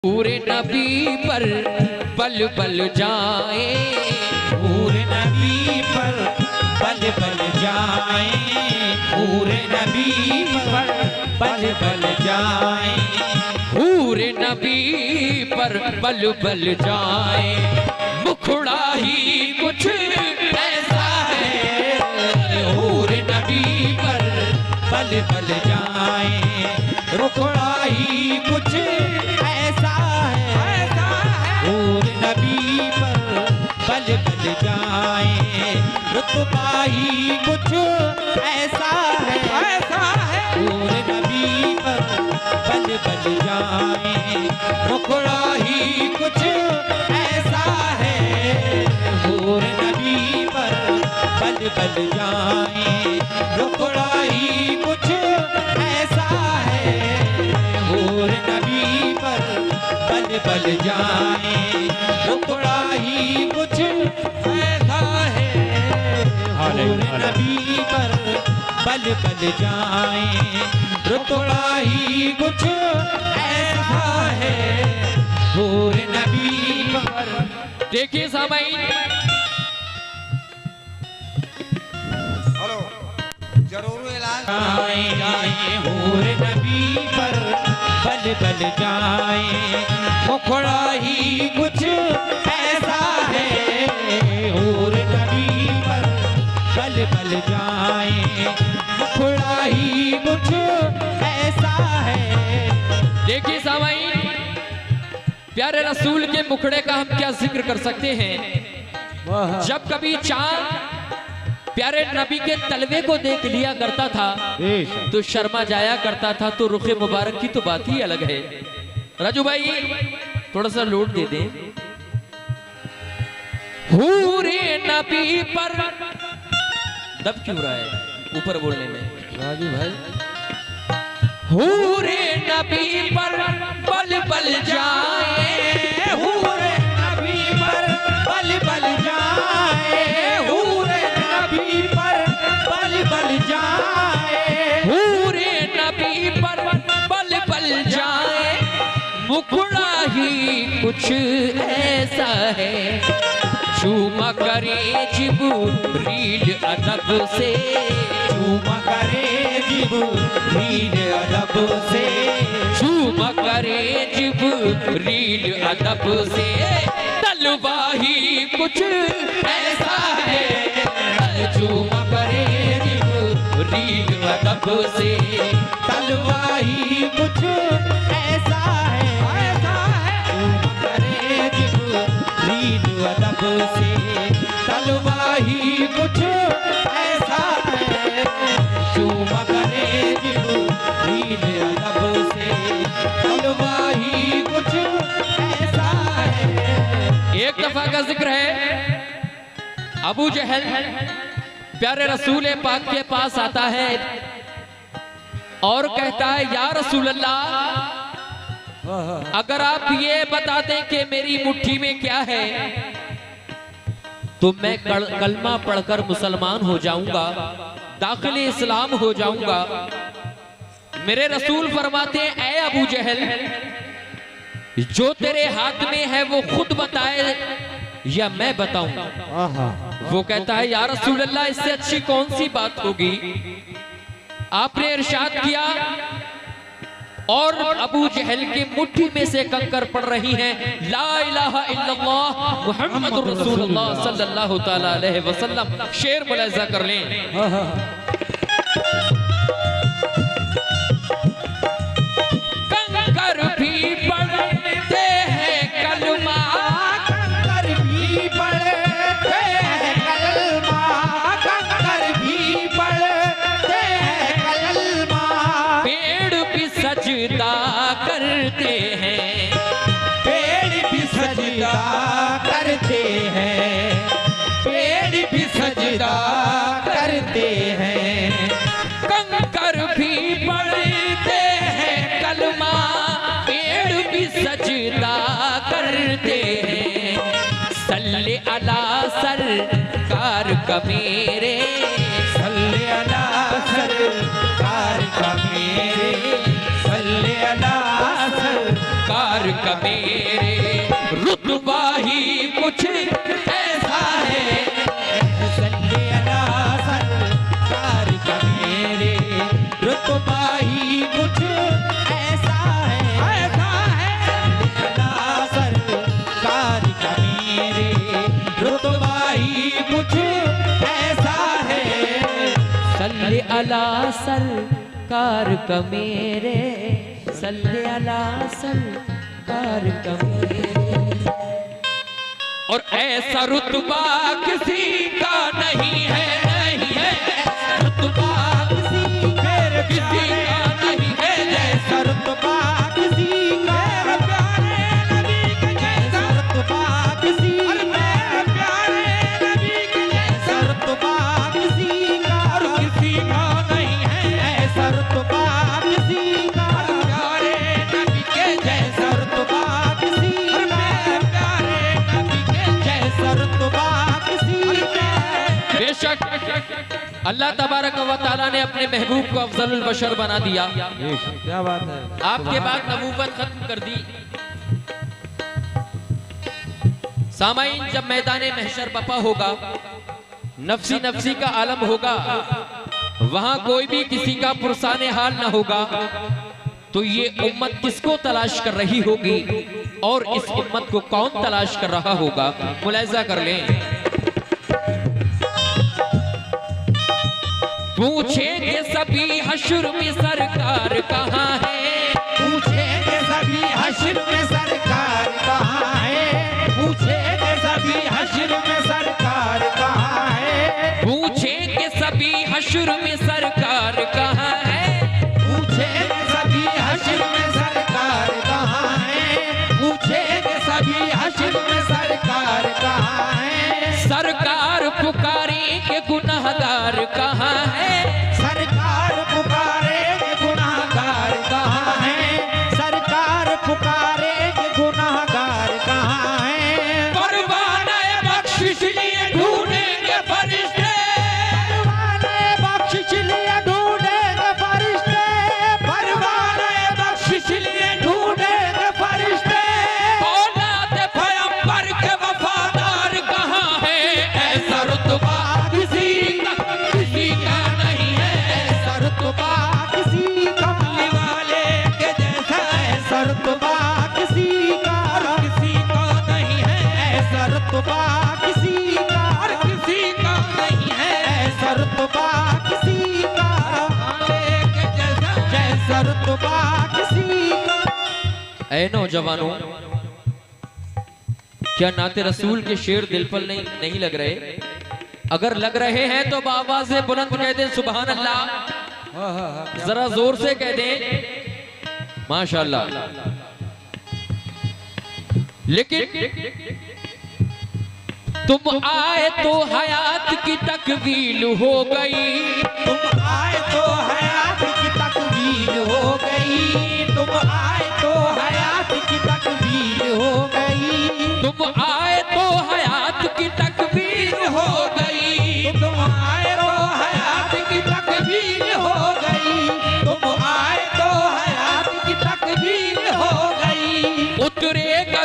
पूरे नबी पर बल बल जाए, पूरे नबी पर बल बल जाए, पूरे नबी पर बल बल जाए, पूरे नबी पर बल बल जाए। मुखड़ा ही कुछ ऐसा है, पूरे नबी पर बल बल जाए, रुखड़ा ही कुछ ऐसा है, पूरे नबी पर बल बल जाए, रुतबा ही कुछ ऐसा है, पूरे नबी पर बल बल जाए, रुखड़ा ही कुछ ऐसा है, पूरे नबी पर बल बल जाए, रुखड़ा ही कुछ ऐसा है, पूरे नबी पर बल बल जाए, रुखड़ा ही कुछ ऐसा है, पूरे नबी पर बल बल जाए, रुखड़ा ही कुछ ऐसा है, पूरे नबी पर। देखिए सामाईन, जरूर ऐलान जाए, पूरे नबी पर बल बल जाए, मुखड़ा ही कुछ ऐसा है, पूरे नबी पर बल बल जाए, मुखड़ा ही कुछ ऐसा है। देखिए सामाईन, प्यारे रसूल के मुखड़े का हम क्या जिक्र कर सकते हैं। जब कभी चांद प्यारे नबी के तलवे को देख लिया करता था तो शर्मा जाया करता था, तो रुखे मुबारक की तो बात ही अलग है। राजू भाई थोड़ा सा लोड दे दें। पूरे नबी पर दब क्यों रहा है ऊपर बोलने में राजू भाई। पूरे नबी पर बल बल जाए, पूरे नबी पर बल बल जाए, पूरे नबी पर बल बल जाए, पूरे नबी पर बल बल जाए, मुखड़ा ही कुछ ऐसा है, चूमा करे जिब्रील अदब से, चूमा करे जिब्रील अदब से, चूमा करे जिब्रील अदब से, तलवा ही कुछ ऐसा है, चूमा करे जिब्रील अदब से, तलवा ही कुछ ऐसा है, चूमा करे जिब्रील अदब से, तलवा ही कुछ ऐसा है, चूमा करे जिब्रील अदब से, तलवा ही कुछ ऐसा है। एक दफा का जिक्र है, अबू जहल प्यारे रसूल पाक के पास आता है और कहता है, या रसूल अल्लाह, अगर आप ये बता दें कि मेरी मुट्ठी में क्या है तो मैं कलमा पढ़कर मुसलमान हो जाऊंगा, दाखिले इस्लाम हो जाऊंगा। मेरे रसूल फरमाते हैं, ऐ अबू जहल, जो तेरे हाथ में है वो खुद बताए या मैं बताऊं। वो कहता है, या रसूल अल्लाह, इससे अच्छी कौन सी बात होगी। आपने इरशाद किया और अबू जहल की मुट्ठी में से कंकर पड़ रही हैं, ला इलाहा इल्लल्लाह मुहम्मदुर रसूलुल्लाह सल्लल्लाहु तआला अलैहि वसल्लम। शेर मुलाहिजा कर लें। कंकर भी पढ़ते हैं कलमा, कंकर भी पढ़ते हैं कलमा, कंकर भी पढ़ते हैं कलमा, पेड़ भी सजदा करते हैं, पेड़ भी सजदा करते हैं, पेड़ भी सजदा करते हैं, कंकर भी पढ़ते हैं कलमा, पेड़ भी सजदा करते हैं। सल्ले अला सरकार का मेरे, सल्ले अला सरकार का मेरे, सल्ले अला सरकार सरकार का मेरे रुतबा ही कुछ ऐसा है। सल्ले अला सरकार का मेरे रुतबा ही कुछ ऐसा है, ऐसा है। अला सरकार का मेरे रुतबा ही कुछ ऐसा है। सल्ले अला सरकार का मेरे, सल्ले अला सरकार का मेरे। और ऐसा रुतबा किसी का नहीं है, नहीं है। ऐसा रुतबा किसी मेरे किसी का नहीं है जैसा रुतबा किसी का प्यारे नबी के जैसा रुतबा किसी मेरे प्यारे नबी के जैसा रुतबा किसी का और किसी का नहीं है। ऐसा रुतबा किसी का प्यारे नबी के जैसा रुतबा किसी मेरे प्यारे नबी के जैसा रुतबा किसी का। बेशक अल्लाह तबारक व तआला ने अपने महबूब को अफजलुल बशर बना दिया। क्या बात है। आपके बाद नबूवत खत्म कर दी। सामाईन, जब मैदान महशर बपा होगा, नफसी नफसी का आलम होगा, वहां कोई भी किसी का पुरसाने हाल ना होगा, तो ये उम्मत किसको तलाश कर रही होगी और इस उम्मत को कौन तलाश कर रहा होगा, मुलाहिजा कर लें। पूछेंगे सभी हश्र में सरकार कहाँ है, पूछेंगे सभी हश्र में सरकार कहाँ है, पूछेंगे सभी हश्र में सरकार कहाँ है, पूछेंगे सभी हश्र में सरकार कहाँ है, पूछेंगे सभी हश्र में सरकार कहाँ है, पूछेंगे सभी हश्र में सरकार कहाँ है। सरकार पुकारेंगे गुनाहगार कहाँ है, सरकार पुकारेंगे गुनाहगार कहाँ है, सरकार पुकारेंगे गुनाहगार कहाँ है। परवाने बख्शिश लिए ढूंढेंगे फरिश्ते, परवाने बख्शिश लिए ढूंढेंगे फरिश्ते, परवाने बख्शिश लिए ढूंढेंगे फरिश्ते। औलाद पैगंबर के वफादार कहाँ है, ऐसा रुतबा किसी का नहीं है। ऐसा रुतबा किसी कमली वाले के जैसा, ऐसा रुतबा किसी का नहीं है। ऐसा रुतबा किसी का नहीं है। ऐसा रुतबा किसी का के जैसा, जैसा रुतबा किसी का। ऐ नौजवानों, क्या नाते रसूल के शेर दिल पर नहीं लग रहे? अगर लग रहे हैं तो आवाज़ बुलंद कह दें सुभान अल्लाह, जरा जोर से कह दें माशाअल्लाह। लेकिन तुम आए तो हयात की तकवील हो गई, तुम आए तो हयात की तकवील हो गई, तुम आए तो हयात की तकवील हो गई, तुम आए तो हयात की तकवील हो गई, तुम आए तो हयात की तकवील हो गई, तुम आए तो हयात की तकवील हो गई। उतरेगा